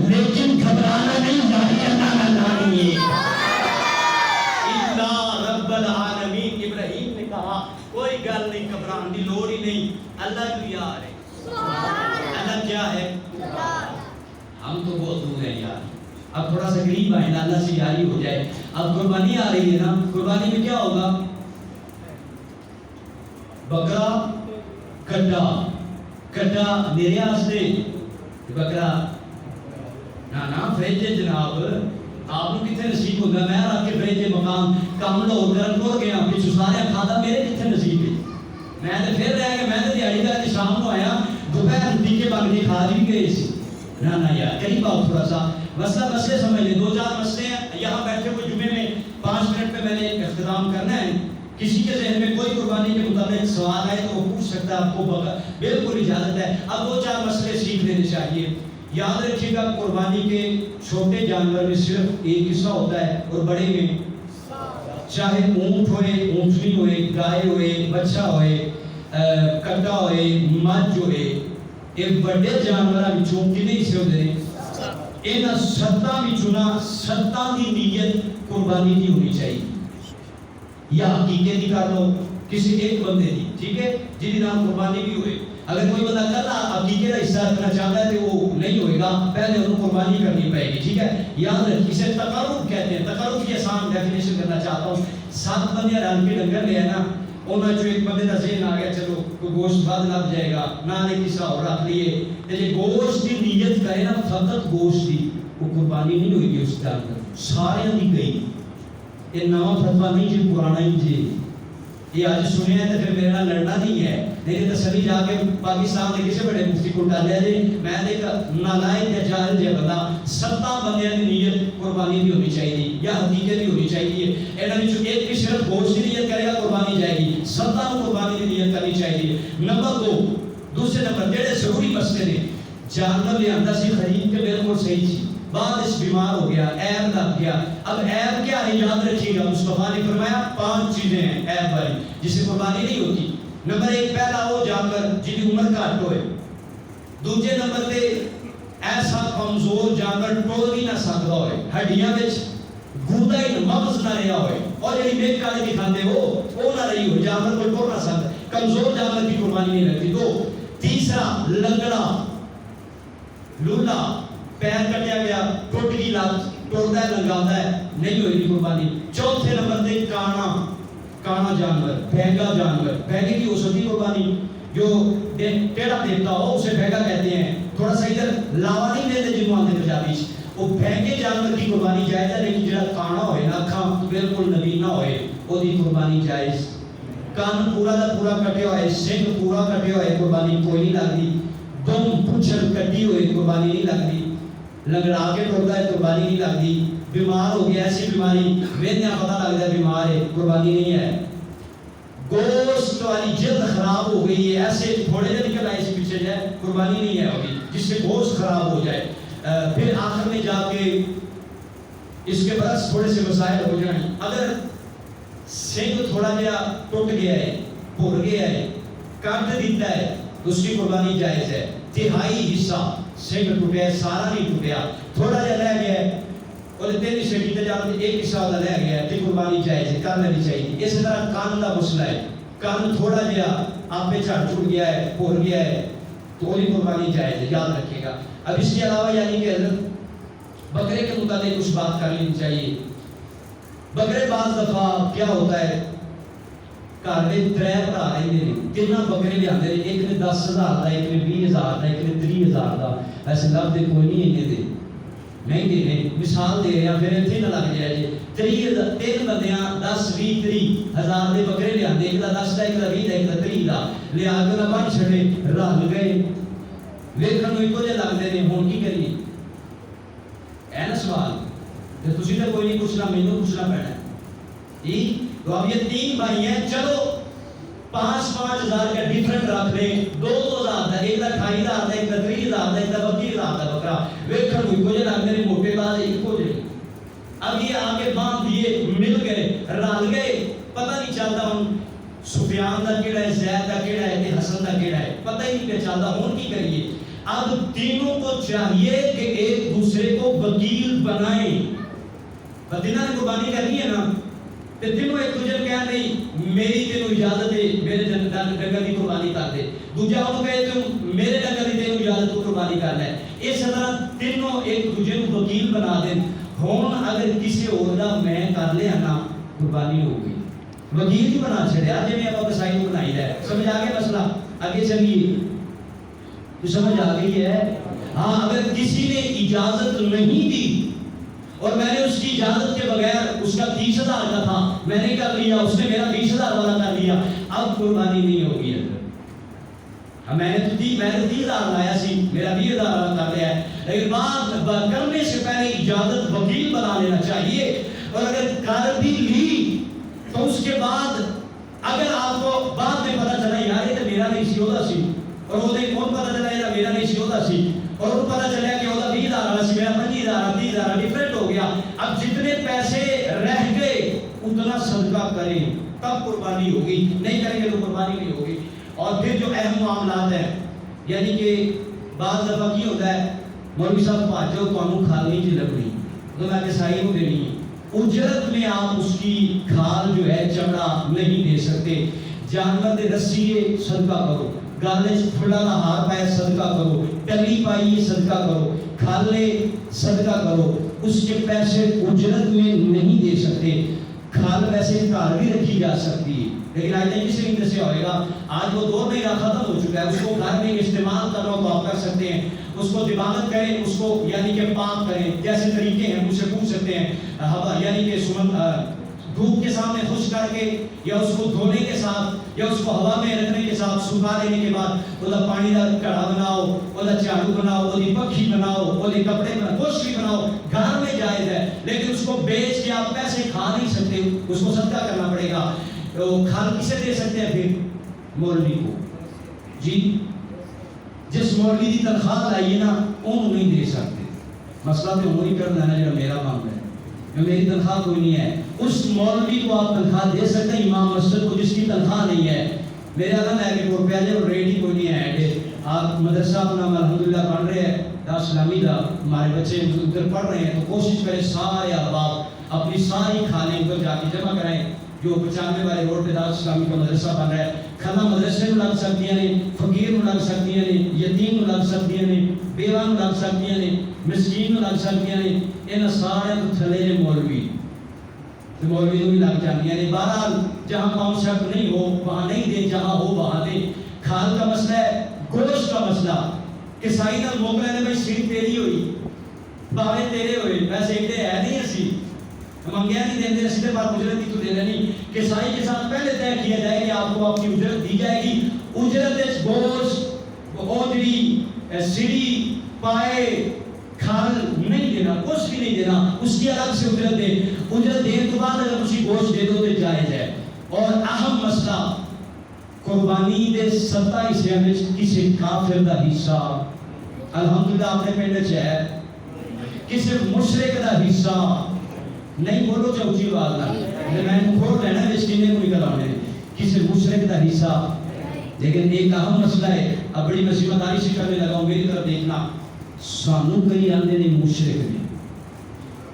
لیکن گھبرانا نہیں, جاری اللہ نہ رب العالمین. ابراہیم نے کہا کوئی گل نہیں, گھبران کی لوڑ ہی نہیں, اللہ کی یار ہے. اللہ کیا ہے؟ ہم تو بہت دور ہیں یار, اب تھوڑا سا قریب آئیں, اللہ سے یاری ہو جائے. اب قربانی آ رہی ہے نا, قربانی میں کیا ہوگا؟ بکرا کٹا میرے واسطے, بکرا نا فریج جناب, آپ کو کتنے نصیب ہوگا, میں رکھ کے فریج مقام کام لو گرم ہو گیا, پچھو سارے کھادا میرے کتنے نصیب ہے. میں نے پھر رہ گیا, میں نے دیہڑی کر شام کو آیا, دوپہر ٹیکے بن کے کھا بھی گئے سی. نا یار قریب آؤ تھوڑا سا, مسئلے سمجھ لیں, 2-4 مسئلے ہیں. یہاں بیٹھے ہوئے جمعے میں 5 منٹ پہ میں نے اختتام کرنا ہے. کسی کے ذہن میں کوئی قربانی کے متعلق سوال ہے تو وہ پوچھ سکتا ہے, آپ کو بالکل اجازت ہے. اب 2-4 مسئلے سیکھ لینے چاہیے. یاد رکھیے گا قربانی کے چھوٹے جانور میں صرف ایک حصہ ہوتا ہے, اور بڑے میں چاہے اونٹ ہوئے, اونٹنی ہوئے, گائے ہوئے, بچہ ہوئے, کٹا ہوئے, مجھ ہوئے, ایک بڑے جانورہ بچوں کنے حصے ہوتے ہیں, انہاں شرطاں وچوں نا شرطاں دی نیت قربانی دی ہونی چاہیے، یا عقیقے دی کر لو کسی ایک بندے دی، ٹھیک ہے، جی نام قربانی بھی ہوئے. اگر کوئی بندہ کلا عقیقے کا حصہ رکھنا چاہتا ہے تو وہ نہیں ہوئے گا، پہلے انہوں قربانی کرنی پڑے گی، ٹھیک ہے. یاد رکھیں اسے تقرب کہتے ہیں. تقرب کی آسان ڈیفینیشن کرنا چاہتا ہوں. 7 بندے رل کے ڈنگر لے نا، انہوں جو ایک بندے کا ذہن آ گیا چلو کوئی گوشت بعد لگ جائے گا، نہ نے کسا اور رکھ لیے، جی گوشت کی نیت کرے نا فقط گوشت کی، وہ قربانی نہیں ہوئی گی اس کے اندر، سارے دی گئی. یہ نواں فتویٰ نہیں جی پرانا ہی جی، یہ آج سنے ہیں تو پھر میرے نال لڑنا نہیں ہے، نہیں تو تسلی جا کے پاکستان کے کسی بڑے مفتی کو ڈالیا جی میں ایک نالائق یا جاہل جہ بندہ 7 بندیاں کی نیت قربانی بھی ہونی چاہیے یا حقیقت بھی ہونی چاہیے. انہاں وچوں ایک بھی صرف گوشت کی نیت کرے گا قربانی جائے گی، 7 کو قربانی کی نیت کرنی چاہیے. نمبر 2 دوسرے نمبر جڑے ضروری مسئلے نے، جانور لے آندا سی خرید کے بالکل صحیح سی، بعد اس بیمار ہو گیا، عیب لگ گیا. اب عیب کیا ہے یاد رکھیے گا، مصطفیٰ نے فرمایا 5 چیزیں ہیں عیب والی جس سے قربانی نہیں ہوتی. نمبر 1 پہلا وہ جانور جن کی عمر گھٹ ہوئے. دوسرے نمبر تے ایسا کمزور جانور ٹول بھی نہ سکتا ہوئے، ہڈیاں وچ گودا ہی مغز نہ رہا ہوئے، اور جڑی میک والے دکھاندے وہ نہ رہی ہو، جانور کوئی ٹول نہ سکتا، کمزور جانور کی قربانی نہیں لگتی. 2 تیسرا لنگڑا لولا، پیر کٹیا گیا، ٹوٹ گئی لات، ٹوٹتا ہے لنگاتا ہے، نہیں ہوئی گی قربانی. 4 نمبر تے کانا جانور، بھینگا جانور، بھینگے کی ہو سکتی قربانی، جو ٹیڑھا دیکھتا ہو اسے بھینگا کہتے ہیں. تھوڑا سا ادھر لاوا نہیں دیتے جنہوں آتے پنجابی، وہ بھینگے جانور کی قربانی جائز ہے، لیکن جڑا کانا ہوئے نا اکھاں بالکل نبی نہ ہوئے وہ دی قربانی جائز. کان پورا دا پورا کٹے ہوئے، سنگ پورا کٹے ہوئے قربانی کوئی نہیں لگتی. دم پچھل کٹی ہوئی قربانی نہیں لگتی. لنگڑا کے ٹوٹتا ہے قربانی نہیں لگتی. بیمار ہو گیا ایسی بیماری ویدیاں پتہ لگتا ہے بیمار ہے، قربانی نہیں ہے. گوشت والی جلد خراب ہو گئی ہے، ایسے تھوڑے دن نکل آئے اس پیچھے جائے، قربانی نہیں ہے ہوگی جس سے گوشت خراب ہو جائے. پھر آخر میں جا کے اس کے برس تھوڑے سے مسائل ہو جائیں. اگر سنگ تھوڑا جہا ٹوٹ گیا ہے، بھر گیا ہے، کاٹ دیتا ہے تو اس کی قربانی جائز ہے. 1/3 حصہ سنگ ٹوٹیا ہے، سارا نہیں ٹوٹیا، تھوڑا جہا رہ گیا ہے اور 3 حصے کیتے جاتے ہیں، 1 حصہ والا رہ گیا ہے تو قربانی جائز ہے، کر لینی چاہیے. اسی طرح کان کا مسئلہ ہے، کان تھوڑا جہا آپ پہ جھڑ چھوٹ گیا ہے، پھر گیا ہے تو وہی قربانی جائز ہے، یاد رکھیے گا. اب اس کے علاوہ یعنی کہ حضرت بکرے کے متعلق کچھ بات کر لینی چاہیے. بکرے بعض دفعہ کیا ہوتا ہے، گھر میں 3 بھرا رہتے ہیں، 3 بکرے لے آتے ہیں، ایک نے 10,000 کا، ایک نے 20,000 کا، ایک نے 30,000 کا. ایسے لفظ کوئی نہیں انہیں دے مہنگے نے، مثال دے رہے ہیں پھر اتنے نہ لگ جائے جی. 3 بندیاں 10 20 30,000 کے بکرے لے آتے، ایک کا 10 کا، ایک کا 20 کا، ایک کا 30 کا لے آ کے بن چھڑے رل گئے، ویکھن نوں ایکو جہے لگتے ہیں. ہن کی کریے؟ ہے نا سوال، تو تسی تو کوئی نہیں پوچھنا، مینوں پوچھنا پینا ہے. ٹھیک، تو اب یہ 3 بھائی ہیں، چلو 5,000 کا ڈیفرنٹ رکھ لیں، 2,000 کا، ایک کا 28,000 کا، ایک کا 30,000 کا، ایک کا 32,000 کا بکرا ویکھن نوں ایکو جہے لگتے ہیں، موٹے باز ایکو جہے. اب یہ آگے باندھ دیے، مل گئے، رل گئے، پتہ نہیں چلتا ہوں سفیان کا کیڑا ہے، زید کا کیڑا ہے، حسن کا کیڑا ہے، پتہ ہی نہیں چلتا. ہوں کی کریے؟ اب تینوں کو چاہیے کہ ایک دوسرے کو وکیل بنائیں. بدینہ نے قربانی کرنی ہے نا، تو تینوں ایک دوسرے کو کہہ نہیں میری تینوں اجازت ہے میرے ڈنگر کی قربانی کر دے، دوجا انہوں کہے تم میرے ڈنگر کی تینوں اجازت کو قربانی کرنا ہے. اس طرح تینوں ایک دوسرے کو وکیل بنا دیں. ہوں اگر کسی اور کا میں کر لیا نا قربانی ہو گئی، وکیل ہی بنا چھڑیا جی میں آپ کسائی کو بنائی ہے. سمجھ آ گیا مسئلہ؟ آگے چلیے، تو سمجھ آ گئی ہے؟ ہاں، اگر کسی نے اجازت نہیں دی اور میں نے اس کی اجازت کے بغیر، اس کا 30,000 کا تھا میں نے کر لیا، اس نے میرا 20,000 والا کر لیا، اب قربانی نہیں ہوگی. میں نے تو 30,000 لایا سی، میرا 20,000 والا کر لیا ہے. لیکن بات کرنے سے پہلے اجازت وکیل بنا لینا چاہیے. اور اگر کر بھی لی تو اس کے بعد اگر آپ کو بعد میں پتہ چلا یار یہ تو میرا نہیں سی ہوتا سی، اور وہ کون پتہ چلا یہ میرا نہیں سی ہوتا سی، اور وہ پتہ چلا کہ وہ 20,000 والا سی، میرا 25,000 30,000 ڈیفرنٹ ہو گیا. اب جتنے پیسے رہ گئے اتنا صدقہ کریں تب قربانی ہوگی، نہیں کریں گے تو قربانی نہیں ہوگی. اور پھر جو اہم معاملات ہیں، یعنی کہ بعض دفعہ کی ہوتا ہے مولوی صاحب بھاجو تمہیں کھال نہیں جی لگنی تو میں کسائی کو دینی ہے. اجرت میں آپ اس کی کھال جو ہے چمڑا نہیں دے سکتے. جانور دے رسیے صدقہ کرو, گالے پھلا نہ ہار پائے صدقہ کرو, ٹلی پائیے صدقہ کرو, کھالے صدقہ کرو. اس کے پیسے اجرت میں نہیں دے سکتے. کھال ویسے گھر بھی رکھی جا سکتی ہے, لیکن آج نہیں کسی بھی سے ہوئے گا. آج وہ دور نہیں رہا, ختم ہو چکا ہے. اس کو گھر میں استعمال کرنا تو آپ کر سکتے ہیں. اس کو دباغت کریں, اس کو یعنی کہ پاک کریں. جیسے طریقے ہیں مجھ سے پوچھ سکتے ہیں, ہوا یعنی کہ دھوپ کے سامنے خشک کر کے, یا اس کو دھونے کے ساتھ, یا اس کو ہوا میں رکھنے کے ساتھ, سکھا دینے کے بعد وہ پانی کا کڑا بناؤ, وہ جھاڑو بناؤ, وہ پکھی بناؤ, وہ کپڑے بناؤ, کچھ بھی بناؤ, گھر میں جائز ہے. لیکن اس کو بیچ کے آپ پیسے کھا نہیں سکتے, اس کو صدقہ کرنا پڑے گا. کھال کسے دے سکتے ہیں پھر؟ مولوی کو. جی جس مولوی کی تنخواہ لائیے نا انہوں نہیں دے سکتے. مسئلہ تو وہی کرنا ہے جو میرا معاملہ ہے, میری تنخواہ کوئی نہیں ہے. اس مولوی کو آپ تنخواہ دے سکتے ہیں, امام مسجد کو جس کی تنخواہ نہیں ہے. میرے عالم ہے کہ روپیہ جو ریٹ ہی کوئی نہیں ہے. آپ مدرسہ اپنا الحمدللہ پڑھ رہے ہیں, اسلامی کا ہمارے بچے ادھر پڑھ رہے ہیں, تو کوشش کریں سارے احباب اپنی ساری کھانے ادھر جا کے جمع کرائیں. جو 95 والے روڈ پہ دارالعلوم اسلامی کا مدرسہ بن رہا ہے, کھانا مدرسے میں لگ سکتی ہیں, فقیر میں لگ سکتی ہیں, یتیم میں لگ سکتی ہیں, بیوہ میں لگ سکتی ہیں, مسکین میں لگ سکتی ہیں. ان سارے تو تھلے مولوی مولوی بھی لگ جاتی ہیں. بہرحال جہاں کانسیپٹ نہیں ہو وہاں نہیں دیں, جہاں ہو وہاں دیں. کھال کا مسئلہ ہے, گوشت کا مسئلہ. کسائی کا موقع ہے بھائی سیٹ تیری ہوئی باوے تیرے ہوئے, ویسے ایک ہے نہیں اسی منگیا نہیں دیندے, سیدھے بار اجرت کی تو دے دینی. کسائی کے ساتھ پہلے طے کیا جائے کہ آپ کو آپ کی اجرت دی جائے گی. اجرت گوشت, اوجری, سیڑھی, پائے, کھال نہیں دینا, کچھ بھی نہیں دینا. اس کی الگ سے اجرت دے. اجرت دینے کے بعد اگر کسی گوشت دے دو تو جائز ہے. اور اہم مسئلہ قربانی دے 27 حصے میں کسی کافر دا حصہ الحمدللہ اپنے پنڈ چ ہے, کسی مشرک دا حصہ نہیں. بولو چوچی آواز نہ, میں کھول لینا اس کینے کو نکل آنے, کسی مشرک دا حصہ. لیکن ایک اہم مسئلہ ہے, اب بڑی مصیبت داری سے کرنے لگا ہوں, میری طرف دیکھنا. سانو کئی آندے نے مشرک نے,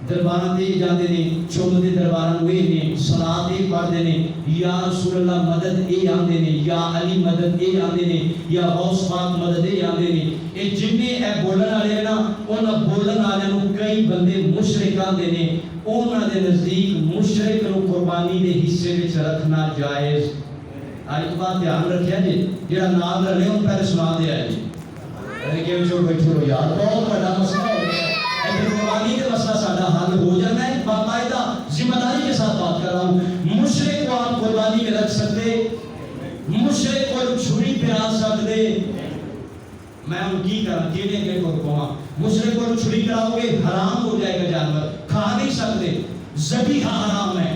درباراں تے جاندے نے, چوم دے درباراں ہوئے نے, صلاۃ اے پڑھدے نے, یا رسول اللہ مدد اے آندے نے, یا علی مدد اے آندے نے, یا غوث پاک مدد اے آندے نے. اے جننے اے بولن والے نا, انہاں بولن والے نو کئی بندے مشرک آندے نے. انہاں دے نزدیک مشرک نو قربانی دے حصے وچ رکھنا جائز. آج بات دھیان رکھیا جی, جڑا نام رلے ان پہلے سنا دیا جی. کہ جو بیٹھے ہو یار, بہت بڑا مسئلہ ہو گیا ہے. قربانی کا مسئلہ ساڈا حل ہو جانا ہے. باقاعدہ ذمہ داری کے ساتھ بات کر رہا ہوں. مشرک کو آپ قربانی میں رکھ سکتے, مشرک کو چھری پہنا سکتے. میں ان کی کرا کینے کے کو کہاں, مشرک کو چھری کراؤ گے حرام ہو جائے گا, جانور کھا نہیں سکتے, ذبیحہ حرام ہے,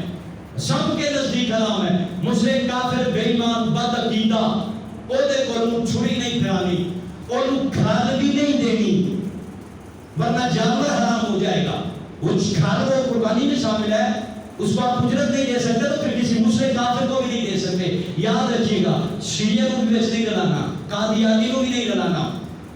سب کے نزدیک حرام ہے. مشرک کافر بے ایمان بد عقیدہ, او دے کو چھری نہیں پھیرانی, اور کھال بھی نہیں دینی, ورنہ جانور حرام ہو جائے گا. وہ کھال وہ قربانی میں شامل ہے, اس کو آپ اجرت نہیں دے سکتے تو پھر کسی مشرک کافر کو بھی نہیں دے سکتے. یاد رکھیے گا, شیعہ کو بھی نہیں رلانا, قادیانی کو بھی نہیں رلانا,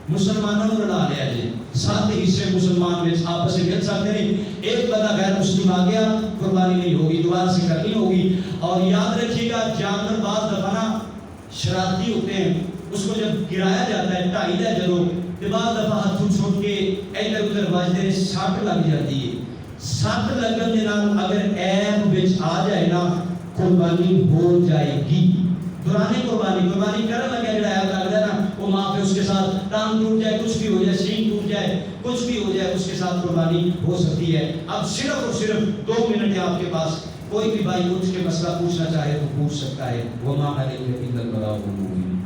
مسلمانوں کو رلا لیا جی. 7 حصے مسلمان میں آپس میں مل سکتے ہیں. ایک بندہ غیر مسلم آ گیا, قربانی نہیں ہوگی, دوبارہ سے کرنی ہوگی. اور یاد رکھیے گا, جانور بعض دفعہ نا شرارتی ہوتے ہیں, اس کو جب گرایا جاتا ہے ٹائی دا جدو, بعض دفعہ ہاتھوں چھوٹ کے ادھر ادھر بجتے ہیں, سٹ لگ جاتی ہے. سٹ لگن کے نال اگر عیب وچ آ جائے نا, قربانی ہو جائے گی. دورانی قربانی کرنے لگا جڑا عیب لگتا ہے نا, وہ ماں پہ اس کے ساتھ ٹانگ ٹوٹ جائے, کچھ بھی ہو جائے, سینگ ٹوٹ جائے, کچھ بھی ہو جائے, اس کے ساتھ قربانی ہو سکتی ہے. اب صرف اور صرف 2 منٹ ہے آپ کے پاس, کوئی بھی بھائی اٹھ کے مسئلہ پوچھنا چاہے تو پوچھ سکتا ہے. وہ ماں علیہ البلاغ المبین.